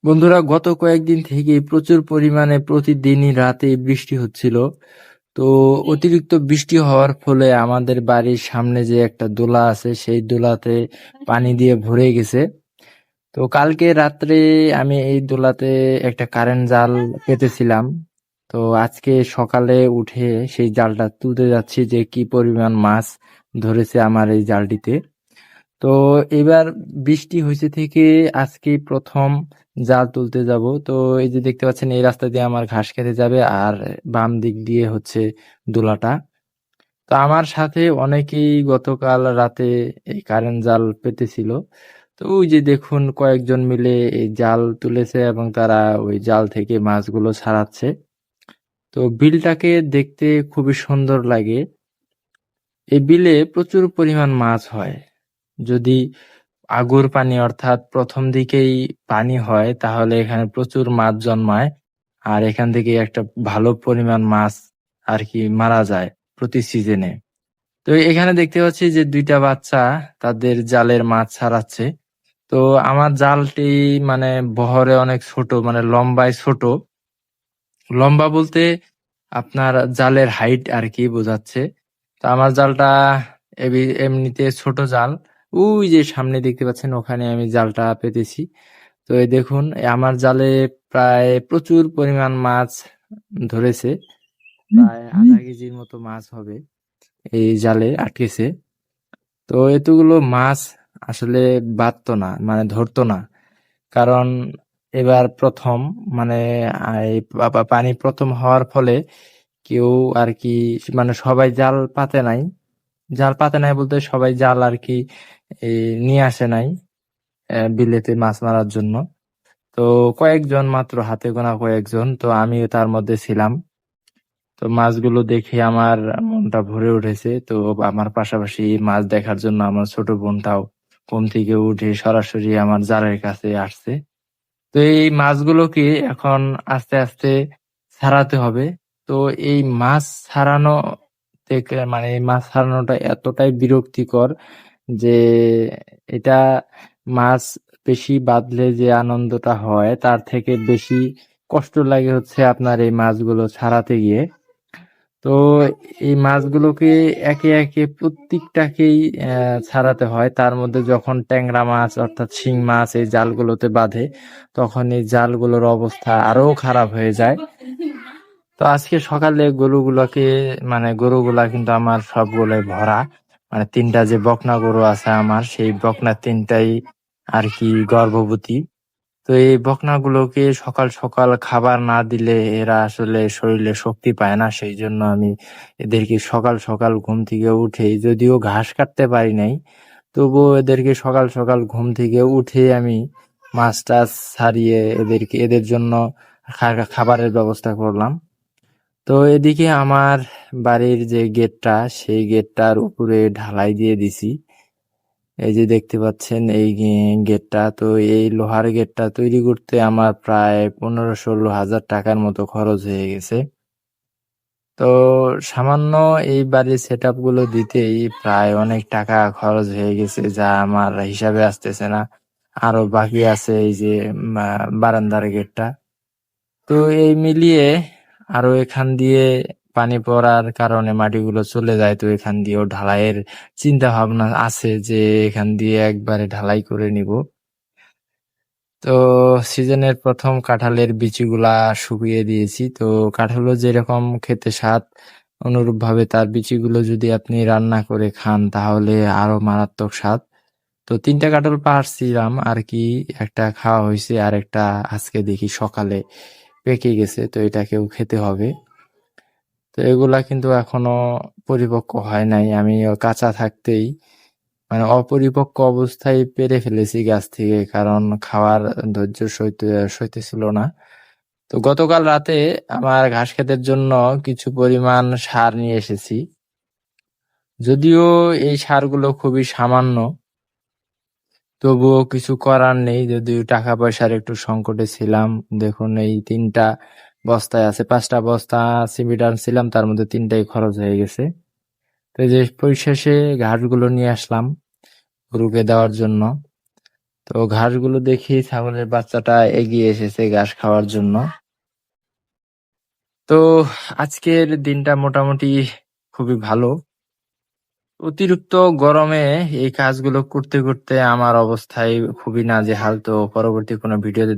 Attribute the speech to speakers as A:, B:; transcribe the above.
A: বন্ধুরা, গত কয়েকদিন থেকে প্রচুর পরিমাণে প্রতিদিনই রাতে বৃষ্টি হচ্ছিল। তো অতিরিক্ত বৃষ্টি হওয়ার ফলে আমাদের বাড়ির সামনে যে একটা দোলা আছে সেই দোলাতে পানি দিয়ে ভরে গেছে। তো কালকে রাত্রে আমি এই দোলাতে একটা কারেন্ট জাল পেতেছিলাম। তো আজকে সকালে উঠে সেই জালটা তুলতে যাচ্ছি যে কি পরিমাণ মাছ ধরেছে আমার এই জালটিতে। তো এবার বৃষ্টি হয়েছে থেকে আজকে প্রথম জাল তুলতে যাব। তো এই যে দেখতে পাচ্ছেন এই রাস্তা দিয়ে আমার ঘাস খেতে যাবে, আর বাম দিক দিয়ে হচ্ছে দোলাটা। তো আমার সাথে অনেকেই গতকাল রাতে এই কারেন্ট জাল পেতেছিল। তো ওই যে দেখুন কয়েকজন মিলে এই জাল তুলেছে এবং তারা ওই জাল থেকে মাছগুলো ছাড়াচ্ছে। তো বিলটাকে দেখতে খুবই সুন্দর লাগে। এই বিলে প্রচুর পরিমাণ মাছ হয়। যদি আগুর পানি অর্থাৎ প্রথম দিকেই পানি হয় তাহলে এখানে প্রচুর মাছ জন্মায়, আর এখান থেকে একটা ভালো পরিমাণ মাছ আর কি মারা যায় প্রতি সিজনে। তো এখানে দেখতে পাচ্ছি যে দুইটা বাচ্চা তাদের জালের মাছ ছাড়াচ্ছে। তো আমার জালটি মানে বহরে অনেক ছোট, মানে লম্বায় ছোট। লম্বা বলতে আপনার জালের হাইট আর কি বোঝাচ্ছে। তো আমার জালটা এমনিতে ছোট জাল। ওই যে সামনে দেখতে পাচ্ছেন ওখানে আমি জালটা পেতেছি। তো এই দেখুন আমার জালে প্রায় প্রচুর পরিমাণ মাছ ধরেছে। প্রায় আধা কেজির মতো মাছ হবে এই জালে আটকেছে। তো এতগুলো মাছ আসলে বাড়তো না, মানে ধরতো না। কারণ এবার প্রথম, মানে এই পানি প্রথম হওয়ার ফলে কেউ আর কি, মানে সবাই জাল পাতে নাই। জাল পাতে নাই বলতে সবাই জাল আর কি এই নিয়ে আসে নাই বিলেতে মাছ মারার জন্য। তো কয়েকজন মাত্র, হাতে গোনা কয়েকজন, তো আমিও তার মধ্যে ছিলাম। তো মাছগুলো দেখে আমার মনটা ভরে উঠেছে। তো আমার পাশাপাশি মাছ দেখার জন্য আমার ছোট বোনটাও ঘুম থেকে উঠে সরাসরি আমার জালের কাছে আসছে। তো এই মাছগুলোকে এখন আস্তে আস্তে ছাড়াতে হবে। তো এই মাছ ছাড়ানো থেকে, মানে এই মাছ ছাড়ানোটা এতটাই বিরক্তিকর যে এটা, মাছ বেশি বাঁধলে যে আনন্দটা হয় তার থেকে বেশি কষ্ট লাগে হচ্ছে আপনার এই মাছগুলো ছাড়াতে গিয়ে। তো এই মাছগুলোকে একে একে প্রত্যেকটাকেই ছাড়াতে হয়। তার মধ্যে যখন ট্যাংরা মাছ অর্থাৎ শিং মাছ এই জালগুলোতে বাঁধে, তখন এই জালগুলোর অবস্থা আরো খারাপ হয়ে যায়। তো আজকে সকালে গরুগুলোকে, মানে গরুগুলা কিন্তু আমার সবগুলোই ভরা। মানে তিনটা যে বকনা গরু আছে আমার, সেই বকনা তিনটাই আর কি গর্ভবতী। তো এই বকনাগুলোকে সকাল সকাল খাবার না দিলে এরা আসলে শরীরে শক্তি পায় না। সেই জন্য আমি এদেরকে সকাল সকাল ঘুম থেকে উঠে, যদিও ঘাস কাটতে পারি নাই, তবুও এদেরকে সকাল সকাল ঘুম থেকে উঠে আমি মাছ টাছ ছাড়িয়ে এদের জন্য খাবারের ব্যবস্থা করলাম। তো এদিকে আমার বাড়ির যে গেটটা, সেই গেটটার উপরে ঢালাই দিয়ে দিছি। এই যে দেখতে পাচ্ছেন এই গেটটা, তো এই লোহার গেটটা তৈরি করতে আমার প্রায় 15-16 হাজার টাকার মতো খরচ হয়ে গেছে। তো সামান্য এই বাড়ির সেট আপ গুলো দিতেই প্রায় অনেক টাকা খরচ হয়ে গেছে, যা আমার হিসাবে আসতেছে না। আরো বাকি আছে এই যে বারান্দার গেটটা। তো এই মিলিয়ে আরো এখান দিয়ে পানি পড়ার কারণে মাটিগুলো চলে যায়। তো এখান দিয়েও ঢালাইয়ের চিন্তা ভাবনা আছে যে এখান দিয়ে একবারে ঢালাই করে নিব। তো সিজনের প্রথম কাঁঠালের বিচিগুলা শুকিয়ে দিয়েছি। তো কাঁঠালও যেরকম খেতে স্বাদ, অনুরূপ ভাবে তার বিচিগুলো যদি আপনি রান্না করে খান তাহলে আরো মারাত্মক স্বাদ। তো তিনটা কাঁঠাল পাড়ছিলাম আর কি, একটা খাওয়া হয়েছে আর একটা আজকে দেখি সকালে পেকে গেছে, তো এটাকেও খেতে হবে। তো এগুলা কিন্তু এখনো পরিপক্ক হয় নাই, আমি কাঁচা থাকতেই, মানে অপরিপক্ক অবস্থায় পেরে ফেলেছি গাছ থেকে, কারণ খাওয়ার ধৈর্য সইতেছিল না। তো গতকাল রাতে আমার ঘাস খেতের জন্য কিছু পরিমাণ সার নিয়ে এসেছি। যদিও এই সারগুলো খুবই সামান্য, তবুও কিছু করার নেই, যদিও টাকা পয়সার একটু সংকটে ছিলাম। দেখুন এই তিনটা বস্তায় আছে, 5টা বস্তা সিমেন্ট আনছিলাম, তার মধ্যে 3টাই খরচ হয়ে গেছে। তো এই যে পরিশেষে ঘাসগুলো নিয়ে আসলাম গরুকে দেওয়ার জন্য। তো ঘাসগুলো দেখেই ছাগলের বাচ্চাটা এগিয়ে এসেছে ঘাস খাওয়ার জন্য। তো আজকের দিনটা মোটামুটি খুবই ভালো। অতিরিক্ত গরমে এই কাজগুলো করতে করতে আমার অবস্থায় খুবই নাজেহাল। তো পরবর্তী কোনো ভিডিওতে